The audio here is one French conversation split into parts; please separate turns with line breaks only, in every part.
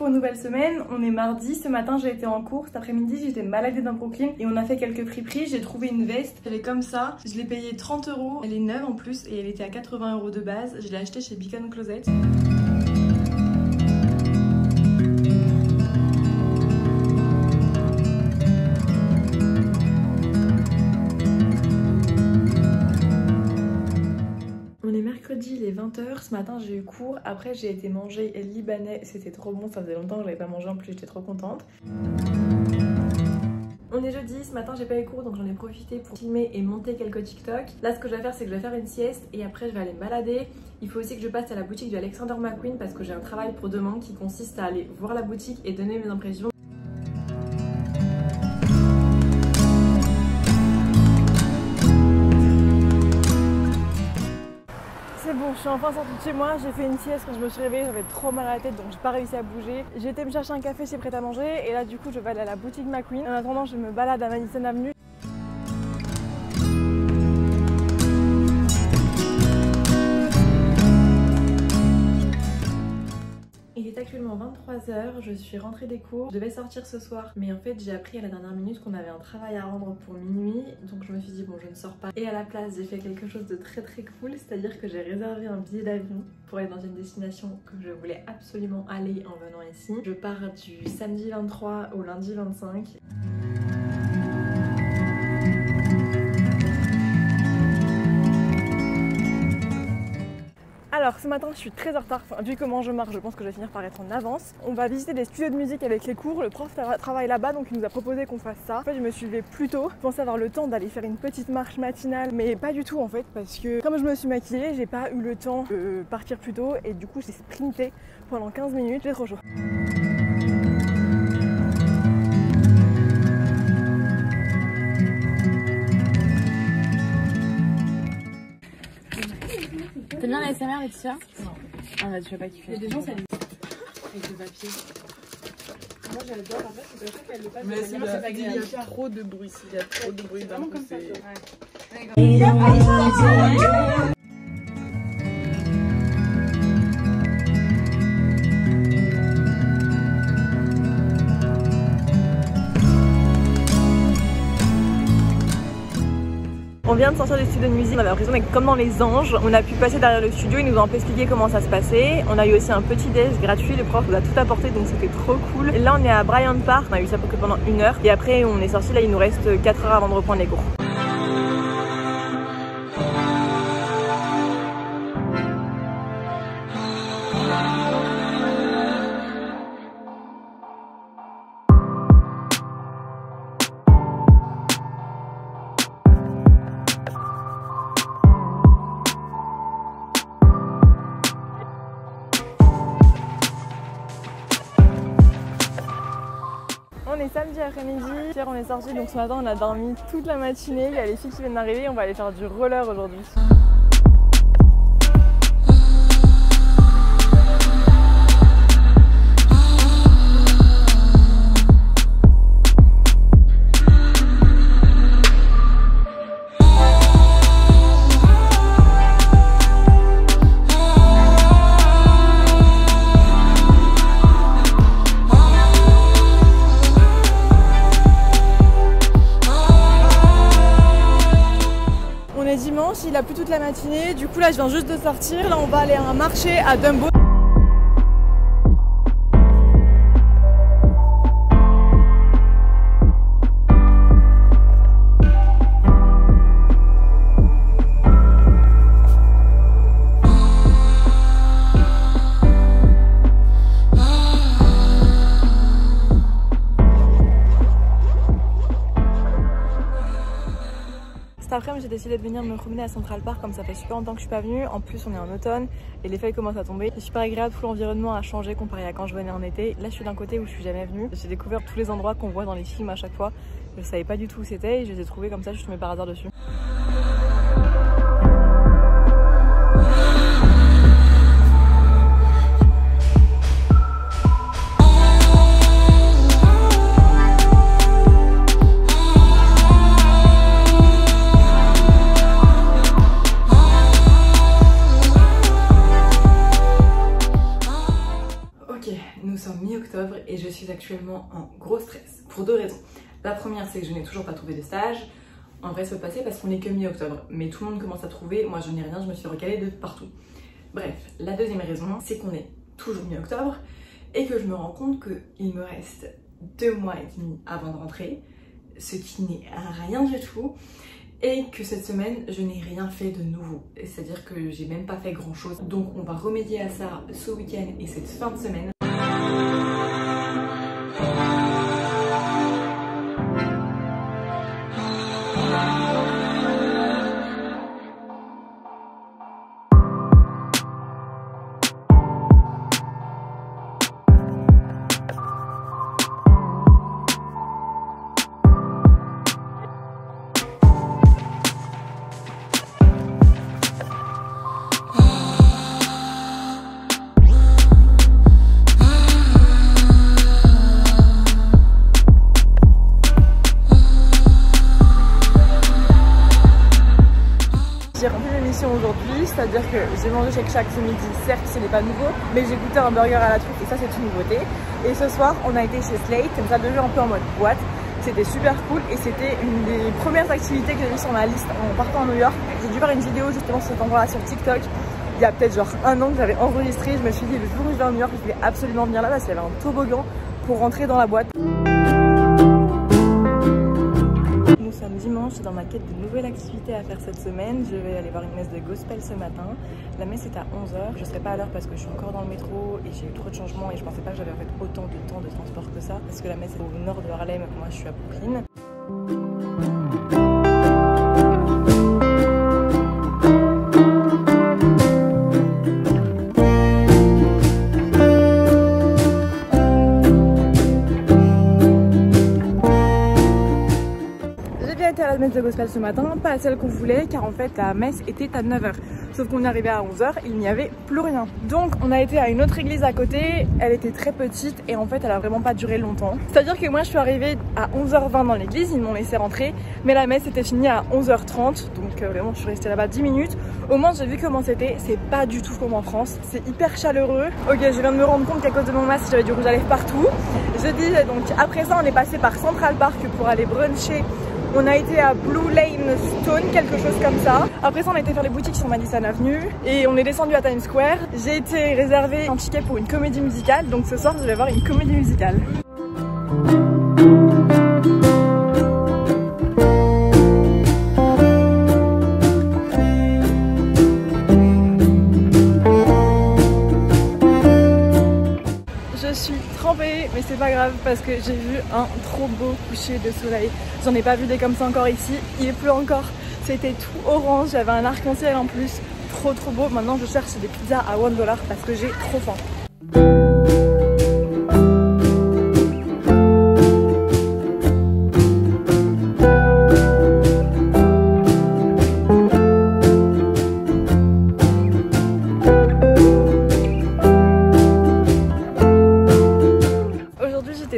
pour une nouvelle semaine, on est mardi, ce matin j'ai été en cours, cet après-midi j'étais baladée dans Brooklyn et on a fait quelques friperies, j'ai trouvé une veste, elle est comme ça, je l'ai payée 30 €, elle est neuve en plus et elle était à 80 € de base, je l'ai achetée chez Beacon Closet. Mercredi, il est 20 h, ce matin j'ai eu cours, après j'ai été manger libanais, c'était trop bon, ça faisait longtemps que je n'avais pas mangé en plus, j'étais trop contente. On est jeudi, ce matin j'ai pas eu cours donc j'en ai profité pour filmer et monter quelques TikTok. Là ce que je vais faire c'est que je vais faire une sieste et après je vais aller me balader. Il faut aussi que je passe à la boutique du Alexander McQueen parce que j'ai un travail pour demain qui consiste à aller voir la boutique et donner mes impressions. Je suis enfin sortie de chez moi, j'ai fait une sieste quand je me suis réveillée, j'avais trop mal à la tête donc j'ai pas réussi à bouger. J'ai été me chercher un café chez Prêt à Manger et là du coup je vais aller à la boutique McQueen. En attendant je me balade à Madison Avenue. Il est actuellement 23 h, je suis rentrée des cours, je devais sortir ce soir mais en fait j'ai appris à la dernière minute qu'on avait un travail à rendre pour minuit donc je me suis dit bon je ne sors pas et à la place j'ai fait quelque chose de très cool, c'est à dire que j'ai réservé un billet d'avion pour aller dans une destination que je voulais absolument aller en venant ici. Je pars du samedi 23 au lundi 25. Alors ce matin je suis très en retard, enfin, vu comment je marche je pense que je vais finir par être en avance. On va visiter des studios de musique avec les cours, le prof travaille là-bas donc il nous a proposé qu'on fasse ça. En fait je me suis levée plus tôt, je pensais avoir le temps d'aller faire une petite marche matinale mais pas du tout en fait parce que comme je me suis maquillée j'ai pas eu le temps de partir plus tôt et du coup j'ai sprinté pendant 15 minutes, j'ai trop chaud.
T'aimes bien la SMR et tout ça?
Non.
Ah bah tu vas pas kiffer.
Il y a des gens ça les...
Avec le papier.
Moi j'adore en fait, c'est pour ça qu'elle le passe.
Mais c'est pas il y a trop de bruit, s'il y a trop de bruit d'un coup c'est...
On vient de sortir du studio de musique, on avait l'impression d'être comme dans les anges. On a pu passer derrière le studio, ils nous ont un peu expliqué comment ça se passait. On a eu aussi un petit déj gratuit, le prof nous a tout apporté donc c'était trop cool. Et là on est à Bryant Park, on a eu ça que pendant 1 heure. Et après on est sorti, là il nous reste 4 heures avant de reprendre les cours. On est samedi après-midi, hier on est sorti donc ce matin on a dormi toute la matinée, il y a les filles qui viennent d'arriver, on va aller faire du roller aujourd'hui. Dimanche, il a plu toute la matinée, du coup là je viens juste de sortir, là on va aller à un marché à Dumbo. Après j'ai décidé de venir me promener à Central Park comme ça fait super longtemps que je suis pas venue. En plus on est en automne et les feuilles commencent à tomber. C'est super agréable, tout l'environnement a changé comparé à quand je venais en été. Là je suis d'un côté où je suis jamais venue. J'ai découvert tous les endroits qu'on voit dans les films à chaque fois. Je savais pas du tout où c'était et je les ai trouvés comme ça, je suis tombée par hasard dessus. et je suis actuellement en gros stress pour deux raisons. La première, c'est que je n'ai toujours pas trouvé de stage. En vrai, ça peut passer parce qu'on est que mi-octobre, mais tout le monde commence à trouver. Moi, je n'ai rien, je me suis recalée de partout. Bref, la deuxième raison, c'est qu'on est toujours mi-octobre et que je me rends compte qu'il me reste 2 mois et demi avant de rentrer, ce qui n'est rien du tout. Et que cette semaine, je n'ai rien fait de nouveau. C'est-à-dire que j'ai même pas fait grand chose. Donc on va remédier à ça ce week-end et cette fin de semaine.
J'ai rempli l'émission aujourd'hui, c'est-à-dire que j'ai mangé Shake Shack ce midi, certes ce n'est pas nouveau, mais j'ai goûté un burger à la truffe et ça c'est une nouveauté. Et ce soir on a été chez Slate, comme ça 2 jours un peu en mode boîte, c'était super cool et c'était une des premières activités que j'ai mis sur ma liste en partant à New York. J'ai dû faire une vidéo justement sur cet endroit-là sur TikTok, il y a peut-être genre 1 an que j'avais enregistré, je me suis dit le jour où je vais à New York je voulais absolument venir là parce qu'il y avait un toboggan pour rentrer dans la boîte. Nous sommes dimanche, dans ma quête de nouvelles activités à faire cette semaine. Je vais aller voir une messe de gospel ce matin. La messe est à 11h. Je ne serai pas à l'heure parce que je suis encore dans le métro et j'ai eu trop de changements et je pensais pas que j'avais en fait autant de temps de transport que ça. Parce que la messe est au nord de Harlem, moi je suis à Brooklyn. À la messe de gospel ce matin, pas à celle qu'on voulait car en fait la messe était à 9h. Sauf qu'on est arrivé à 11h, il n'y avait plus rien. Donc on a été à une autre église à côté, elle était très petite et en fait elle a vraiment pas duré longtemps. C'est-à-dire que moi je suis arrivée à 11h20 dans l'église, ils m'ont laissé rentrer, mais la messe était finie à 11h30, donc vraiment je suis restée là-bas 10 minutes. Au moins j'ai vu comment c'était, c'est pas du tout comme en France, c'est hyper chaleureux. Ok, je viens de me rendre compte qu'à cause de mon masque j'avais du rouge à lèvres partout. Je disais donc après ça on est passé par Central Park pour aller bruncher. On a été à Blue Lane Stone, quelque chose comme ça. Après ça, on a été faire les boutiques sur Madison Avenue et on est descendu à Times Square. J'ai été réservé un ticket pour une comédie musicale, donc ce soir, je vais voir une comédie musicale. Mais c'est pas grave parce que j'ai vu un trop beau coucher de soleil. J'en ai pas vu des comme ça encore ici. Il pleut encore. C'était tout orange. J'avais un arc-en-ciel en plus. Trop beau. Maintenant je cherche des pizzas à $1 parce que j'ai trop faim.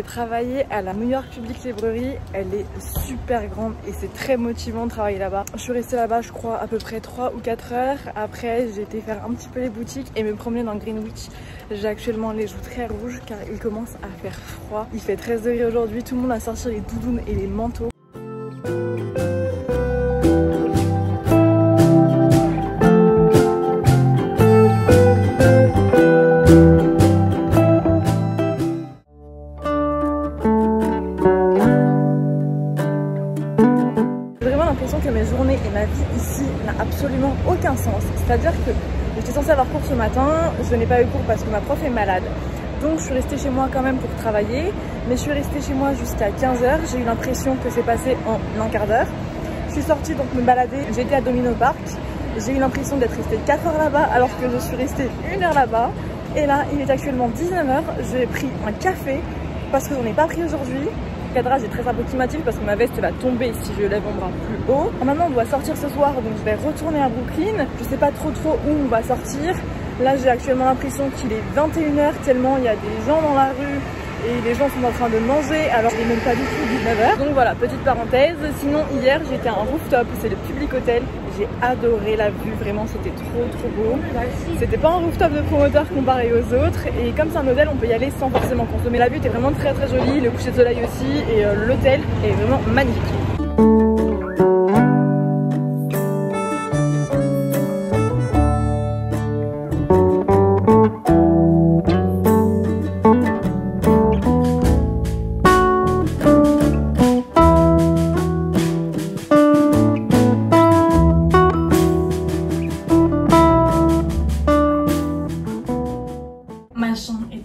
Travailler à la New York Public Library, elle est super grande et c'est très motivant de travailler là-bas. Je suis restée là-bas je crois à peu près 3 ou 4 heures. Après j'ai été faire un petit peu les boutiques et me promener dans Greenwich. J'ai actuellement les joues très rouges car il commence à faire froid. Il fait 13 degrés aujourd'hui, tout le monde a sorti les doudounes et les manteaux. Que mes journées et ma vie ici n'a absolument aucun sens. C'est-à-dire que j'étais censée avoir cours ce matin, je n'ai pas eu cours parce que ma prof est malade. Donc je suis restée chez moi quand même pour travailler, mais je suis restée chez moi jusqu'à 15h. J'ai eu l'impression que c'est passé en un quart d'heure. Je suis sortie donc me balader, j'ai été à Domino Park. J'ai eu l'impression d'être restée 4 heures là-bas alors que je suis restée 1 heure là-bas. Et là, il est actuellement 19h, j'ai pris un café parce que j'en ai pas pris aujourd'hui. Le cadrage est très approximatif parce que ma veste va tomber si je lève mon bras plus haut. Maintenant on doit sortir ce soir donc je vais retourner à Brooklyn. Je sais pas trop où on va sortir. Là j'ai actuellement l'impression qu'il est 21h tellement il y a des gens dans la rue et les gens sont en train de manger alors qu'il n'est même pas du tout 19h. Donc voilà, petite parenthèse. Sinon hier j'étais à un rooftop, c'est le Public Hotel. j'ai adoré la vue, vraiment c'était trop beau. C'était pas un rooftop de promoteur comparé aux autres et comme c'est un hôtel on peut y aller sans forcément consommer. La vue était vraiment très jolie, le coucher de soleil aussi et l'hôtel est vraiment magnifique.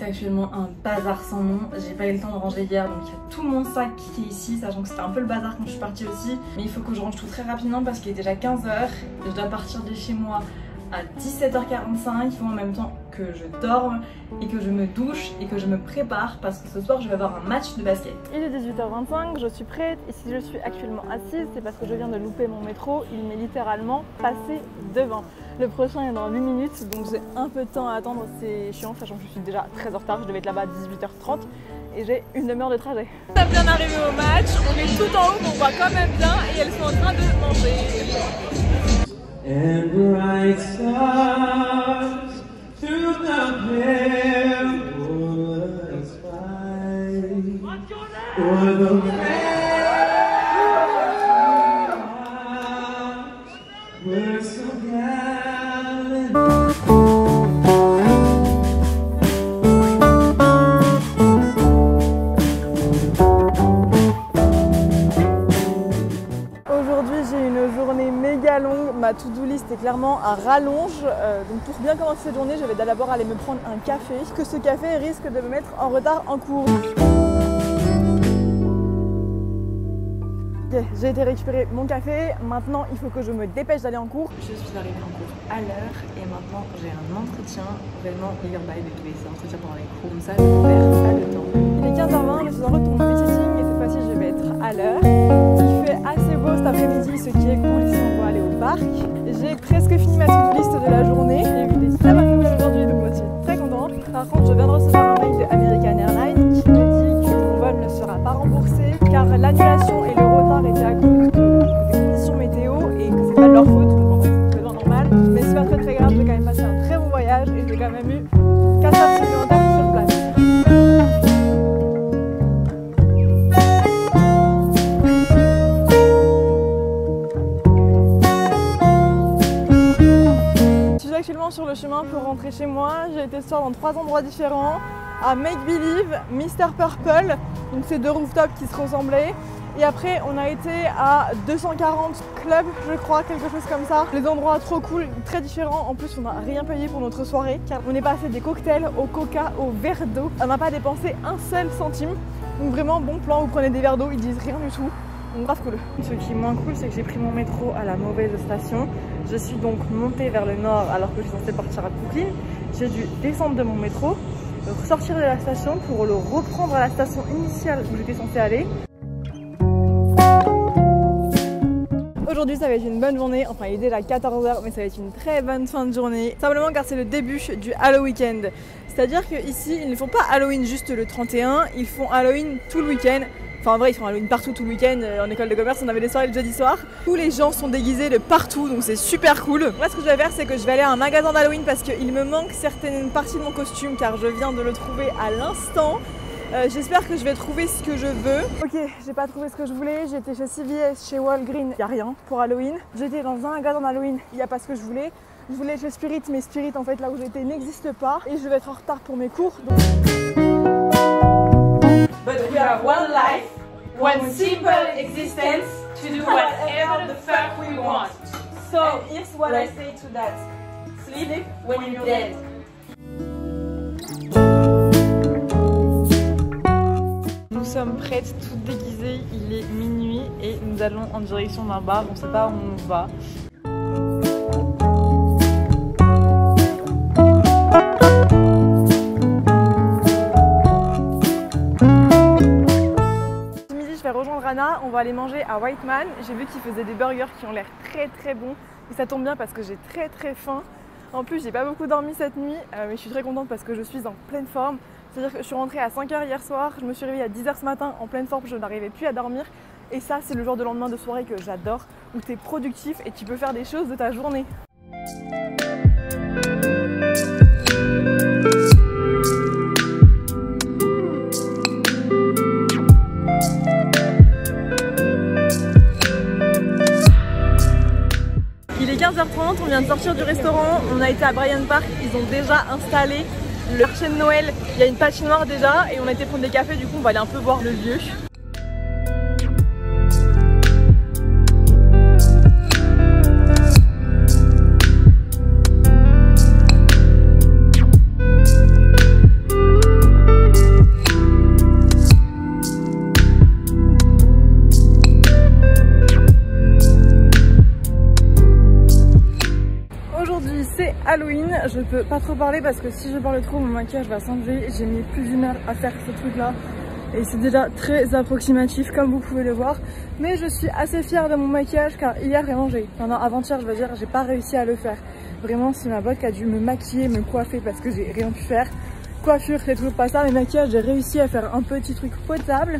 Actuellement un bazar sans nom, j'ai pas eu le temps de ranger hier donc il y a tout mon sac qui est ici, sachant que c'était un peu le bazar quand je suis partie aussi, mais il faut que je range tout très rapidement parce qu'il est déjà 15 h, je dois partir de chez moi à 17h45, il faut en même temps que je dorme et que je me douche et que je me prépare parce que ce soir je vais avoir un match de basket.
Il est 18h25, je suis prête et si je suis actuellement assise c'est parce que je viens de louper mon métro, il m'est littéralement passé devant. Le prochain est dans 8 minutes donc j'ai un peu de temps à attendre, c'est chiant sachant que je suis déjà très en retard, je devais être là-bas à 18h30 et j'ai une demi-heure de trajet. On est bien arrivé au match, on est tout en haut mais on voit quand même bien et elles sont en train de manger.
And bright stars to the pale sky, for the we're so gallant.
Aujourd'hui j'ai une journée méga longue, ma to-do list est clairement à rallonge, donc pour bien commencer cette journée je vais d'abord aller me prendre un café, que ce café risque de me mettre en retard en cours. Ok, j'ai été récupérer mon café, maintenant il faut que je me dépêche d'aller en cours.
Je suis arrivée en cours à l'heure et maintenant j'ai un entretien, vraiment il vient de trouver cet entretien pendant les cours, comme ça je perds pas le temps.
Il est 15h20, je suis en retour babysitting et cette fois-ci je vais être à l'heure. Il fait assez beau cet après-midi, ce qui est cool si on va aller au parc. J'ai presque fini ma to-do list de la journée, j'ai eu des très bonnes nouvelles aujourd'hui donc moi je suis très contente. Par contre je viens de recevoir un mail de American Airlines qui me dit que mon vol ne sera pas remboursé car l'annulation et le retard étaient à cause des conditions météo et que c'est pas de leur faute, donc en fait c'est très normal. Mais c'est pas très grave, j'ai quand même passé un très bon voyage et j'ai quand même eu 4 heures supplémentaires sur place. Actuellement sur le chemin pour rentrer chez moi, j'ai été ce soir dans 3 endroits différents, à Make Believe, Mr Purple, donc c'est 2 rooftops qui se ressemblaient, et après on a été à 240 Club, je crois, quelque chose comme ça. Les endroits trop cool, très différents, en plus on n'a rien payé pour notre soirée, car on est passé des cocktails au coca, au verre d'eau, on n'a pas dépensé un seul centime, donc vraiment bon plan, vous prenez des verres d'eau, ils disent rien du tout. Donc grave cool. Ce qui est moins cool, c'est que j'ai pris mon métro à la mauvaise station. Je suis donc montée vers le nord alors que je suis censée partir à Brooklyn. J'ai dû descendre de mon métro, ressortir de la station pour le reprendre à la station initiale où j'étais censée aller. Aujourd'hui ça va être une bonne journée, enfin il est déjà 14 h mais ça va être une très bonne fin de journée. Simplement car c'est le début du Halloween Weekend. C'est-à-dire qu'ici ils ne font pas Halloween juste le 31, ils font Halloween tout le week-end. Enfin en vrai ils font Halloween partout tout le week-end, en école de commerce on avait des soirées le jeudi soir. Tous les gens sont déguisés de partout donc c'est super cool. Moi ce que je vais faire c'est que je vais aller à un magasin d'Halloween parce qu'il me manque certaines parties de mon costume car je viens de le trouver à l'instant. J'espère que je vais trouver ce que je veux. Ok, j'ai pas trouvé ce que je voulais, j'étais chez CVS, chez Walgreens, y a rien pour Halloween. J'étais dans un magasin d'Halloween, il n'y a pas ce que je voulais. Je voulais chez Spirit, mais Spirit en fait là où j'étais n'existe pas et je vais être en retard pour mes cours. Donc...
But we have one life, one simple existence to do whatever the fuck we want. So here's what I say to that. Sleep when you're dead.
Nous sommes prêtes, toutes déguisées, il est minuit et nous allons en direction d'un bar, on ne sait pas où on va. Ce midi je vais rejoindre Anna, on va aller manger à White Man. J'ai vu qu'ils faisaient des burgers qui ont l'air très bons et ça tombe bien parce que j'ai très faim. En plus j'ai pas beaucoup dormi cette nuit mais je suis très contente parce que je suis en pleine forme. C'est-à-dire que je suis rentrée à 5 h hier soir, je me suis réveillée à 10 h ce matin en pleine forme, je n'arrivais plus à dormir Et ça, c'est le genre de lendemain de soirée que j'adore, où tu es productif et tu peux faire des choses de ta journée. Il est 15h30, on vient de sortir du restaurant, on a été à Bryant Park, ils ont déjà installé le marché de Noël. Il y a une patinoire déjà et on a été prendre des cafés, du coup on va aller un peu voir le lieu. Halloween, je peux pas trop parler parce que si je parle trop, mon maquillage va s'enlever. J'ai mis plus d'1 heure à faire ce truc là et c'est déjà très approximatif comme vous pouvez le voir. Mais je suis assez fière de mon maquillage car hier vraiment avant-hier je veux dire, j'ai pas réussi à le faire. Vraiment, c'est ma boîte qui a dû me maquiller, me coiffer parce que j'ai rien pu faire. Coiffure, c'est toujours pas ça, mais maquillage, j'ai réussi à faire un petit truc potable.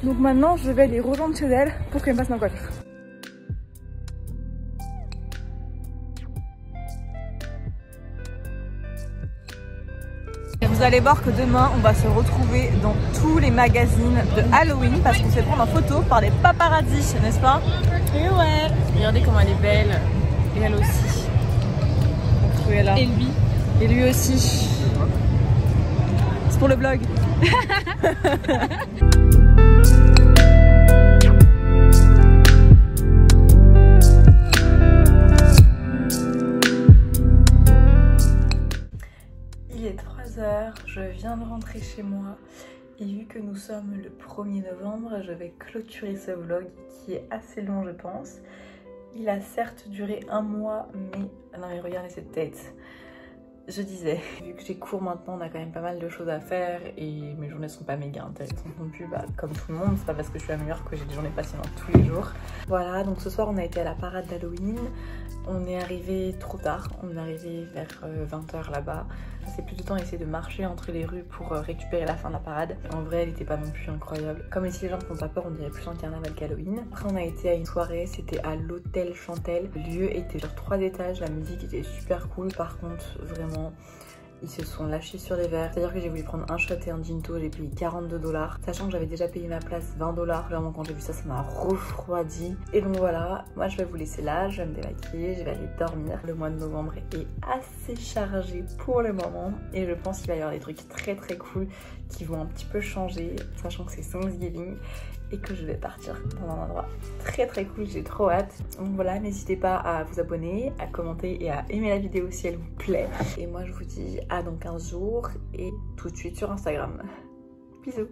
Donc maintenant, je vais les rejoindre chez elle pour qu'elle me fasse ma coiffure. Vous allez voir que demain on va se retrouver dans tous les magazines de Halloween parce qu'on se fait prendre en photo par des paparazzis, n'est-ce pas? Et ouais.
Regardez comment elle est belle. Et elle aussi.
Donc, là.
Et lui.
Et lui aussi. C'est pour le blog. Je viens de rentrer chez moi et vu que nous sommes le 1er novembre, je vais clôturer ce vlog qui est assez long je pense. Il a certes duré 1 mois mais... non mais regardez cette tête. Je disais, vu que j'ai cours maintenant, on a quand même pas mal de choses à faire et mes journées sont pas méga intéressantes non plus, comme tout le monde, c'est pas parce que je suis à New York que j'ai des journées passionnantes tous les jours. Voilà, donc ce soir on a été à la parade d'Halloween, on est arrivé trop tard, on est arrivé vers 20h là-bas. C'est plus de temps à essayer de marcher entre les rues pour récupérer la fin de la parade. En vrai, elle était pas non plus incroyable. Comme ici les gens ne font pas peur, on dirait plus un carnaval qu'Halloween. Après on a été à une soirée, c'était à l'hôtel Chantel. Le lieu était sur 3 étages, la musique était super cool. Par contre, vraiment, ils se sont lâchés sur les verres. C'est-à-dire que j'ai voulu prendre un shot et un ginto, j'ai payé 42 $. Sachant que j'avais déjà payé ma place 20 $. Vraiment quand j'ai vu ça, ça m'a refroidi. Et donc voilà, moi je vais vous laisser là, je vais me démaquiller, je vais aller dormir. Le mois de novembre est assez chargé pour le moment. Et je pense qu'il va y avoir des trucs très très cool qui vont un petit peu changer. Sachant que c'est Thanksgiving et que je vais partir dans un endroit très très cool, j'ai trop hâte. Donc voilà, n'hésitez pas à vous abonner, à commenter et à aimer la vidéo si elle vous plaît. Et moi je vous dis à dans 15 jours et tout de suite sur Instagram. Bisous.